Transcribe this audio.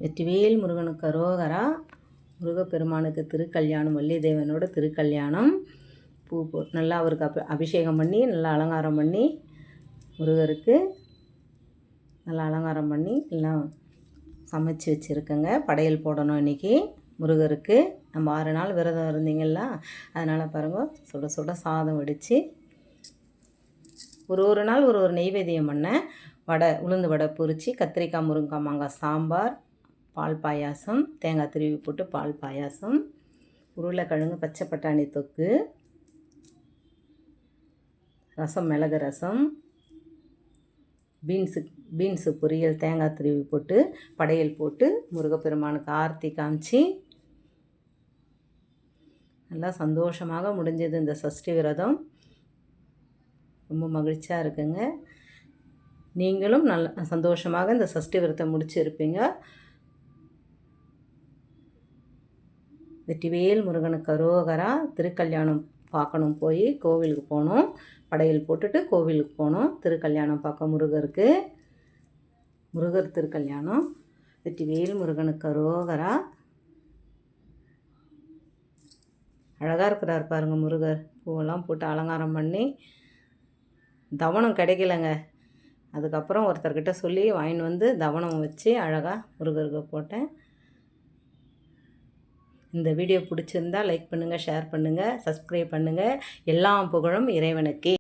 வெற்றிவேல் முருகனுக்கு அரோகரா. முருகப்பெருமானுக்கு திருக்கல்யாணம், வள்ளிதேவனோட திருக்கல்யாணம். பூ போட்டு நல்லா அவருக்கு அபிஷேகம் பண்ணி நல்லா அலங்காரம் பண்ணி முருகருக்கு நல்லா அலங்காரம் பண்ணி எல்லாம் சமைச்சு வச்சுருக்கேங்க. படையல் போடணும் இன்றைக்கி முருகருக்கு. நம்ம 6 நாள் விரதம் இருந்தீங்களா, அதனால் பாருங்கள் சுட சுட சாதம் வடித்து ஒரு நாள் ஒரு நெய்வேத்தியம் பண்ணேன். வடை, உளுந்து வடை பொரித்து, கத்திரிக்காய் முருங்கைக்காய் மாங்காய் சாம்பார், பால் பாயாசம், தேங்காய் திருவி போட்டு பால் பாயாசம், உருளைக்கிழங்கு பச்சை பட்டாணி தொக்கு, ரசம் மிளகு ரசம், பீன்ஸு பொரியல், தேங்காய் திருவி போட்டு படையல் போட்டு முருகப்பெருமானுக்கு ஆரத்தி காமிச்சு நல்லா சந்தோஷமாக முடிஞ்சது இந்த சஷ்டி விரதம். ரொம்ப மகிழ்ச்சியாக இருக்குங்க. நீங்களும் நல்ல சந்தோஷமாக இந்த சஷ்டி விரதத்தை முடிச்சிருப்பீங்க. வெற்றிவேல் முருகனுக்கு அரோகரா. திருக்கல்யாணம் பார்க்கணும், போய் கோவிலுக்கு போகணும், படையல் போட்டுட்டு கோவிலுக்கு போகணும், திருக்கல்யாணம் பார்க்க முருகருக்கு. முருகர் திருக்கல்யாணம். வெற்றிவேல் முருகனுக்கு அரோகரா. அழகாக இருக்கிறார் பாருங்கள் முருகர். பூவெல்லாம் போட்டு அலங்காரம் பண்ணி. தவணம் கிடைக்கலங்க, அதுக்கப்புறம் ஒருத்தர்கிட்ட சொல்லி வாங்கிட்டு வந்து தவணம் வச்சு அழகாக முருகருக்கு போட்டேன். இந்த வீடியோ பிடிச்சிருந்தால் லைக் பண்ணுங்கள், ஷேர் பண்ணுங்கள், சப்ஸ்கிரைப் பண்ணுங்கள். எல்லாம் புகழும் இறைவனுக்கே.